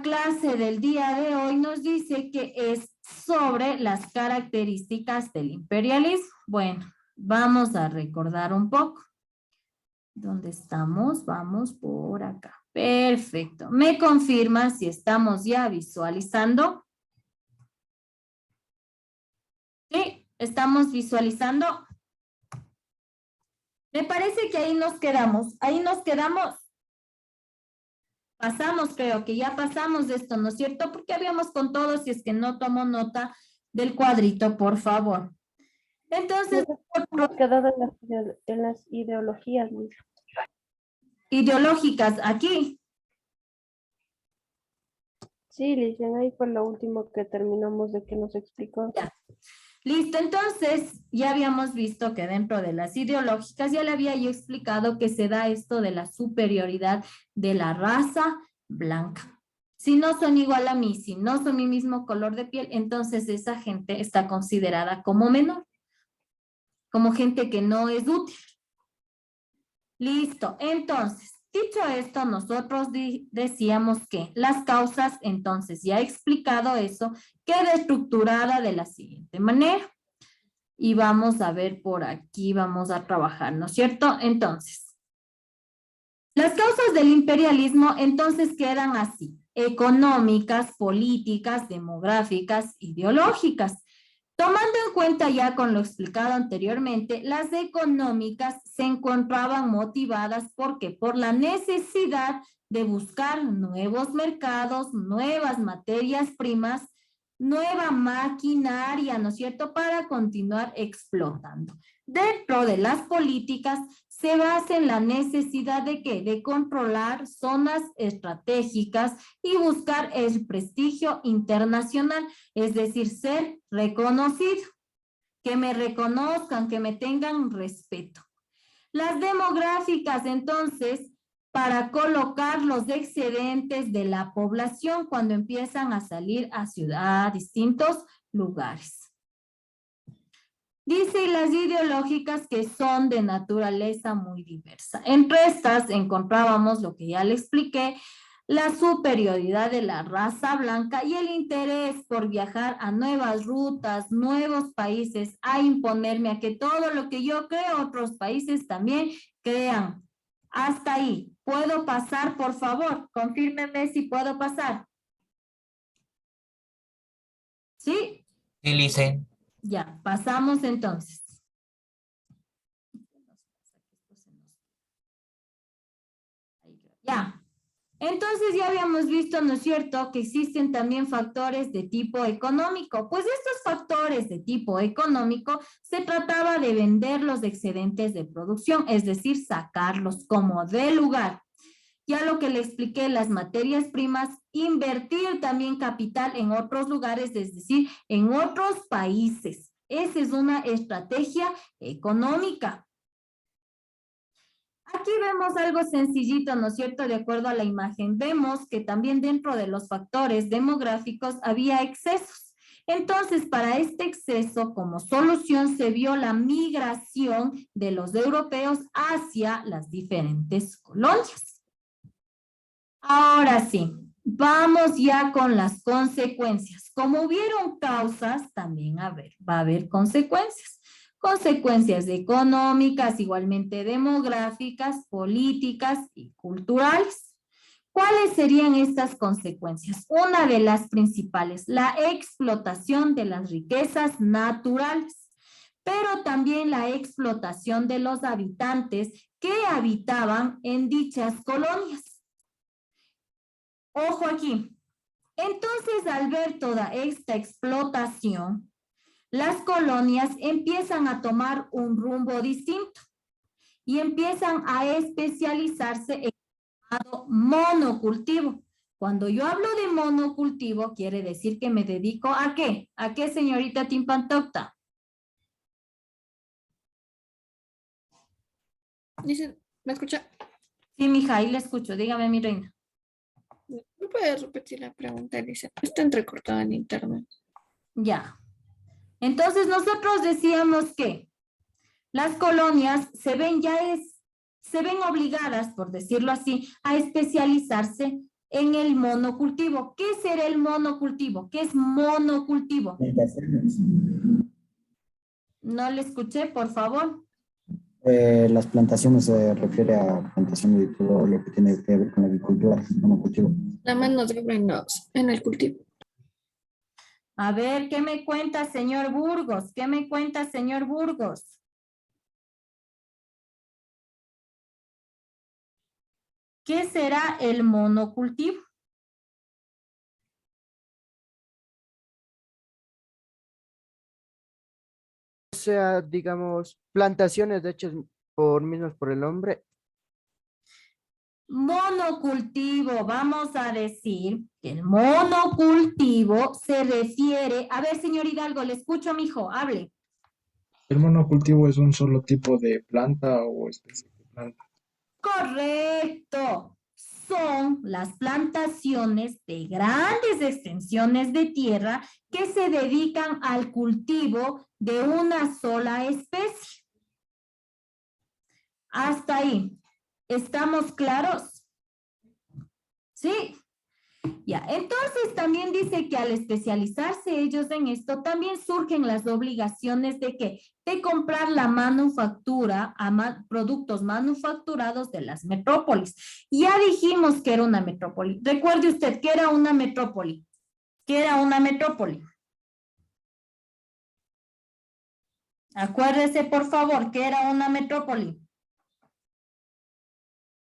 clase del día de hoy nos dice que es sobre las características del imperialismo. Bueno, vamos a recordar un poco. ¿Dónde estamos? Vamos por acá. Perfecto. ¿Me confirman si estamos ya visualizando? Sí, estamos visualizando. Me parece que ahí nos quedamos. Ahí nos quedamos. Pasamos, creo que ya pasamos de esto, ¿no es cierto? Porque habíamos con todo, si es que no tomo nota del cuadrito, por favor. Entonces, Hemos quedado en las ideologías, Luis. ideológicas, aquí. Sí, Licen, ahí fue lo último que terminamos de que nos explicó. Ya. Listo, entonces ya habíamos visto que dentro de las ideológicas ya le había yo explicado que se da esto de la superioridad de la raza blanca. Si no son igual a mí, si no son mi mismo color de piel, entonces esa gente está considerada como menor, como gente que no es útil. Listo, entonces, dicho esto, nosotros decíamos que las causas, entonces ya he explicado eso, queda estructurada de la siguiente manera. Y vamos a ver por aquí, vamos a trabajar, ¿no es cierto? Entonces, las causas del imperialismo entonces quedan así: económicas, políticas, demográficas, ideológicas. Tomando en cuenta ya con lo explicado anteriormente, las económicas se encontraban motivadas porque por la necesidad de buscar nuevos mercados, nuevas materias primas, nueva maquinaria, ¿no es cierto?, para continuar explotando. Dentro de las políticas se basa en la necesidad de ¿qué? De controlar zonas estratégicas y buscar el prestigio internacional, es decir, ser reconocido, que me reconozcan, que me tengan respeto. Las demográficas, entonces, para colocar los excedentes de la población cuando empiezan a salir a distintos lugares. Dice, y las ideológicas que son de naturaleza muy diversa. Entre estas encontrábamos lo que ya le expliqué, la superioridad de la raza blanca y el interés por viajar a nuevas rutas, nuevos países, a imponerme a que todo lo que yo creo otros países también crean. Hasta ahí. ¿Puedo pasar, por favor? Confírmeme si puedo pasar. ¿Sí? Sí, Licen. Ya, pasamos entonces. Ya. Entonces ya habíamos visto, ¿no es cierto?, que existen también factores de tipo económico. Pues estos factores de tipo económico se trataba de vender los excedentes de producción, es decir, sacarlos como del lugar. Ya lo que le expliqué, las materias primas, invertir también capital en otros lugares, es decir, en otros países. Esa es una estrategia económica. Aquí vemos algo sencillito, ¿no es cierto? De acuerdo a la imagen, vemos que también dentro de los factores demográficos había excesos. Entonces, para este exceso, como solución, se vio la migración de los europeos hacia las diferentes colonias. Ahora sí, vamos ya con las consecuencias. Como hubieron causas, también va a haber consecuencias. Consecuencias económicas, igualmente demográficas, políticas y culturales. ¿Cuáles serían estas consecuencias? Una de las principales, la explotación de las riquezas naturales, pero también la explotación de los habitantes que habitaban en dichas colonias. Ojo aquí. Entonces, al ver toda esta explotación, las colonias empiezan a tomar un rumbo distinto y empiezan a especializarse en el monocultivo. Cuando yo hablo de monocultivo, quiere decir que me dedico ¿a qué? ¿A qué, señorita Timpantocta? Dice, ¿me escucha? Sí, mija, ahí le escucho. Dígame, mi reina. ¿No puedes repetir la pregunta, Elisa? Está entrecortada en internet. Ya. Entonces, nosotros decíamos que las colonias se ven obligadas, por decirlo así, a especializarse en el monocultivo. ¿Qué será el monocultivo? ¿Qué es monocultivo? No le escuché, por favor. Las plantaciones se refiere a plantaciones y todo lo que tiene que ver con la agricultura, monocultivo. La mano de obra en el cultivo. A ver, ¿qué me cuenta, señor Burgos? ¿Qué me cuenta, señor Burgos? ¿Qué será el monocultivo? O sea, digamos, plantaciones hechas mismos por el hombre. Monocultivo, vamos a decir que el monocultivo se refiere, a ver, señor Hidalgo, le escucho, mijo, hable. El monocultivo es un solo tipo de planta o especie de planta. Correcto. Son las plantaciones de grandes extensiones de tierra que se dedican al cultivo de una sola especie. Hasta ahí. ¿Estamos claros? Sí. Ya, entonces también dice que al especializarse ellos en esto, también surgen las obligaciones de que de comprar la manufactura a productos manufacturados de las metrópolis. Ya dijimos que era una metrópoli. Recuerde usted que era una metrópoli. ¿Qué era una metrópoli? Acuérdese, por favor, que era una metrópoli.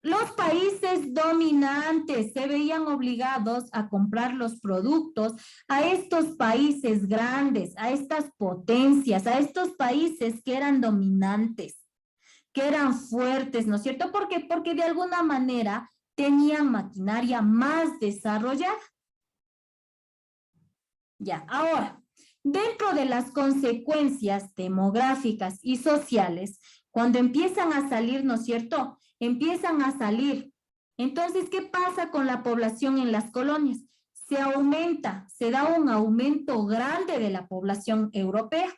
Los países dominantes se veían obligados a comprar los productos a estos países grandes, a estas potencias, a estos países que eran dominantes, que eran fuertes, ¿no es cierto? ¿Por qué? Porque de alguna manera tenían maquinaria más desarrollada. Ya, ahora, dentro de las consecuencias demográficas y sociales, cuando empiezan a salir, ¿no es cierto? Empiezan a salir. Entonces, ¿qué pasa con la población en las colonias? Se aumenta, se da un aumento grande de la población europea.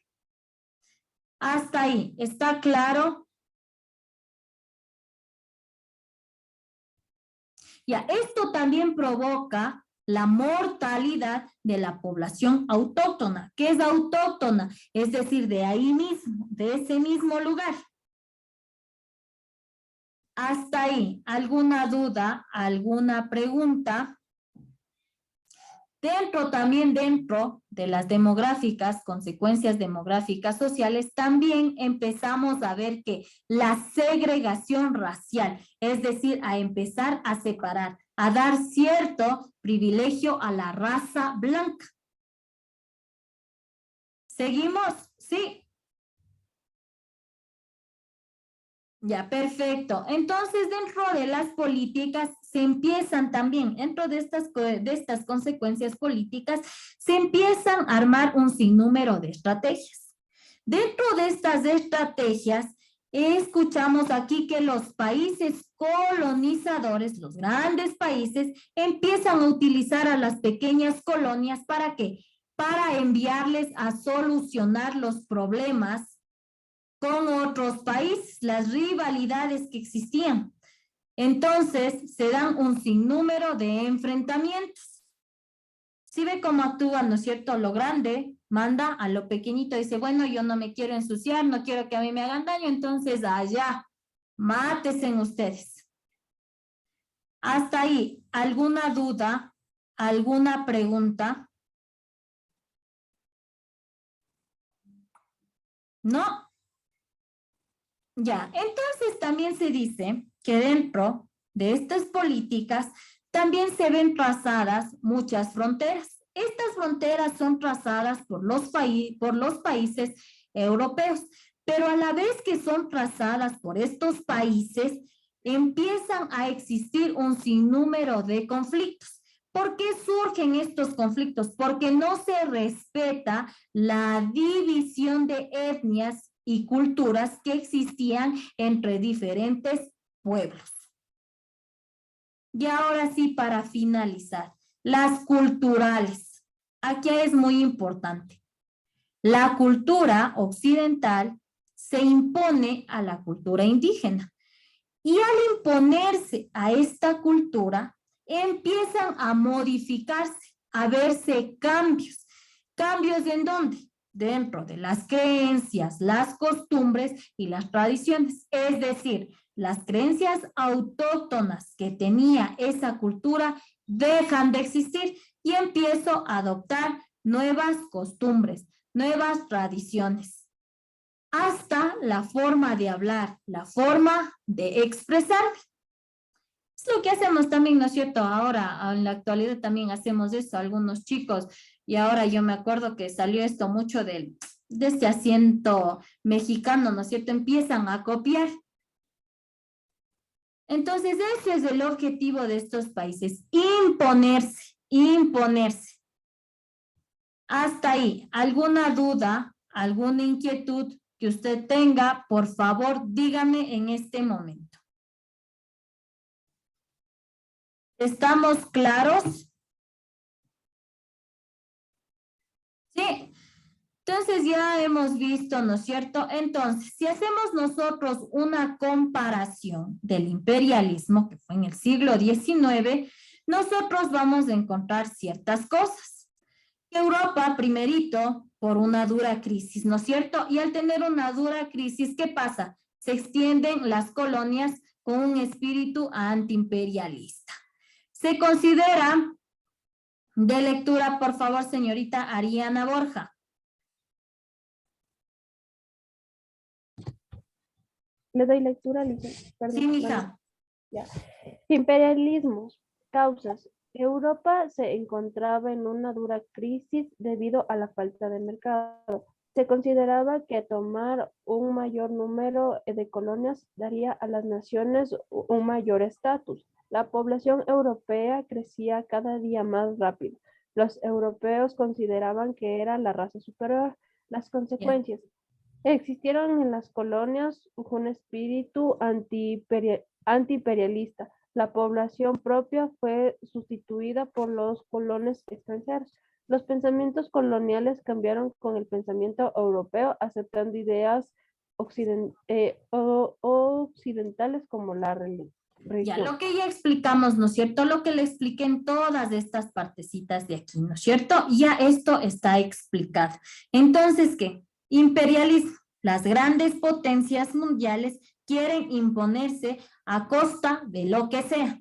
Hasta ahí, ¿está claro? Ya, esto también provoca la mortalidad de la población autóctona. ¿Qué es autóctona? Es decir, de ahí mismo, de ese mismo lugar. Hasta ahí, ¿alguna duda, alguna pregunta? Dentro de las demográficas, consecuencias demográficas sociales, también empezamos a ver que la segregación racial, es decir, a empezar a separar, a dar cierto privilegio a la raza blanca. ¿Seguimos? Sí. Ya, perfecto. Entonces, dentro de las políticas se empiezan también, dentro de estas consecuencias políticas, se empiezan a armar un sinnúmero de estrategias. Dentro de estas estrategias, escuchamos aquí que los países colonizadores, los grandes países, empiezan a utilizar a las pequeñas colonias ¿para qué? Para enviarles a solucionar los problemas con otros países, las rivalidades que existían. Entonces, se dan un sinnúmero de enfrentamientos. ¿Sí ve cómo actúan, no es cierto? Lo grande manda a lo pequeñito, dice, bueno, yo no me quiero ensuciar, no quiero que a mí me hagan daño, entonces allá, mátesen ustedes. Hasta ahí, ¿alguna duda? ¿Alguna pregunta? ¿No? Ya, entonces también se dice que dentro de estas políticas también se ven trazadas muchas fronteras. Estas fronteras son trazadas por los países europeos, pero a la vez que son trazadas por estos países, empiezan a existir un sinnúmero de conflictos. ¿Por qué surgen estos conflictos? Porque no se respeta la división de etnias y culturas que existían entre diferentes pueblos. Y ahora sí, para finalizar, las culturales. Aquí es muy importante. La cultura occidental se impone a la cultura indígena. Y al imponerse a esta cultura, empiezan a modificarse, a verse cambios. ¿Cambios en dónde? Dentro de las creencias, las costumbres y las tradiciones. Es decir, las creencias autóctonas que tenía esa cultura dejan de existir y empiezo a adoptar nuevas costumbres, nuevas tradiciones. Hasta la forma de hablar, la forma de expresarme. Es lo que hacemos también, ¿no es cierto? Ahora, en la actualidad también hacemos eso, algunos chicos, y ahora yo me acuerdo que salió esto mucho de este acento mexicano, ¿no es cierto? Empiezan a copiar. Entonces, ese es el objetivo de estos países, imponerse, imponerse. Hasta ahí, ¿alguna duda, alguna inquietud que usted tenga? Por favor, dígame en este momento. ¿Estamos claros? Sí. Entonces ya hemos visto, ¿no es cierto? Entonces, si hacemos nosotros una comparación del imperialismo, que fue en el siglo XIX, nosotros vamos a encontrar ciertas cosas. Europa, primerito, por una dura crisis, ¿no es cierto? Y al tener una dura crisis, ¿qué pasa? Se extienden las colonias con un espíritu antiimperialista. Se considera, de lectura, por favor, señorita Ariana Borja. Le doy lectura, Lisa. Perdón, Sí, mija. Ya. Imperialismos. Causas. Europa se encontraba en una dura crisis debido a la falta de mercado. Se consideraba que tomar un mayor número de colonias daría a las naciones un mayor estatus. La población europea crecía cada día más rápido. Los europeos consideraban que era la raza superior. Las consecuencias. Existieron en las colonias un espíritu antiimperialista. La población propia fue sustituida por los colonos extranjeros. Los pensamientos coloniales cambiaron con el pensamiento europeo, aceptando ideas occidentales como la religión. Ya, lo que ya explicamos, ¿no es cierto? Lo que le expliqué en todas estas partecitas de aquí, ¿no es cierto? Ya esto está explicado. Entonces, ¿qué? Imperialismo. Las grandes potencias mundiales quieren imponerse a costa de lo que sea.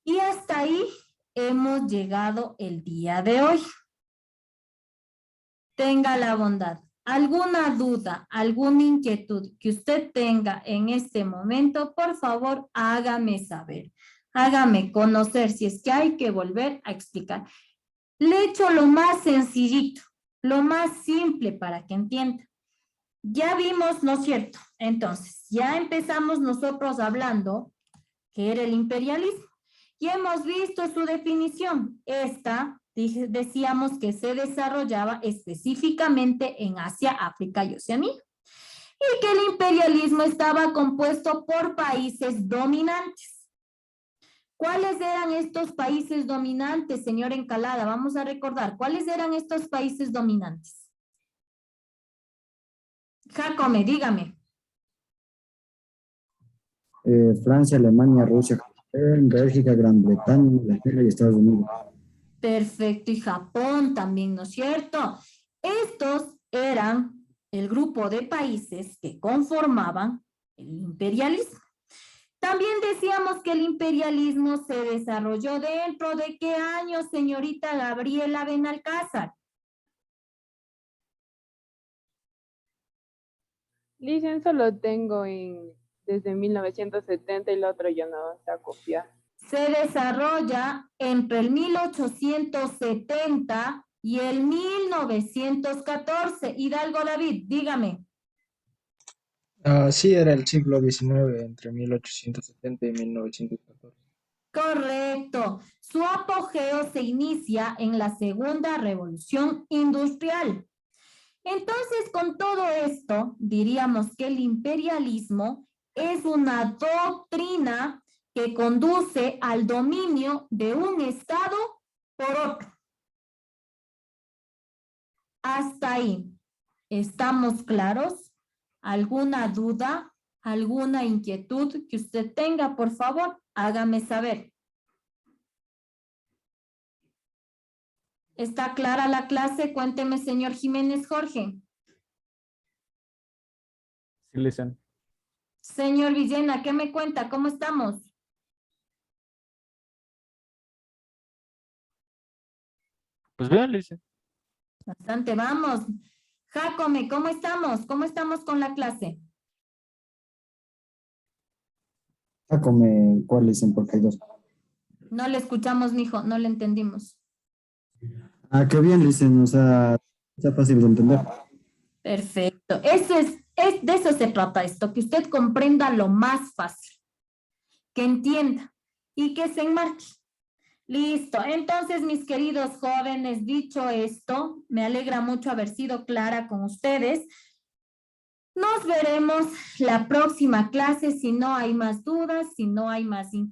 Y hasta ahí hemos llegado el día de hoy. Tenga la bondad. ¿Alguna duda, alguna inquietud que usted tenga en este momento? Por favor, hágame saber. Hágame conocer si es que hay que volver a explicar. Le he hecho lo más sencillito, lo más simple para que entienda. Ya vimos, ¿no es cierto? Entonces, ya empezamos nosotros hablando que era el imperialismo. Y hemos visto su definición. Esta, decíamos que se desarrollaba específicamente en Asia, África y Oceanía. Y que el imperialismo estaba compuesto por países dominantes. ¿Cuáles eran estos países dominantes, señor Encalada? Vamos a recordar, ¿cuáles eran estos países dominantes? Jacome, dígame. Francia, Alemania, Rusia, Bélgica, Gran Bretaña, Inglaterra y Estados Unidos. Perfecto, y Japón también, ¿no es cierto? Estos eran el grupo de países que conformaban el imperialismo. También decíamos que el imperialismo se desarrolló dentro de ¿qué año, señorita Gabriela Benalcázar? Licencia lo tengo desde 1970 y el otro ya no está copiado. Se desarrolla entre el 1870 y el 1914. Hidalgo David, dígame. Sí, era el siglo XIX, entre 1870 y 1914. Correcto. Su apogeo se inicia en la Segunda Revolución Industrial. Entonces, con todo esto, diríamos que el imperialismo es una doctrina que conduce al dominio de un Estado por otro. Hasta ahí. ¿Estamos claros? ¿Alguna duda? ¿Alguna inquietud que usted tenga? Por favor, hágame saber. ¿Está clara la clase? Cuénteme, señor Jiménez Jorge. Sí, listen. Señor Villena, ¿qué me cuenta? ¿Cómo estamos? Pues bien, listen. Bastante, vamos. Jacome, ¿cómo estamos? ¿Cómo estamos con la clase? Sácame, ¿cuál dicen? Porque hay dos. No le escuchamos, mijo, no le entendimos. Ah, qué bien, dicen, o sea, está fácil de entender. Perfecto. Eso es de eso se trata esto, que usted comprenda lo más fácil, que entienda y que se enmarque. Listo. Entonces, mis queridos jóvenes, dicho esto, me alegra mucho haber sido clara con ustedes. Nos veremos la próxima clase si no hay más dudas, si no hay más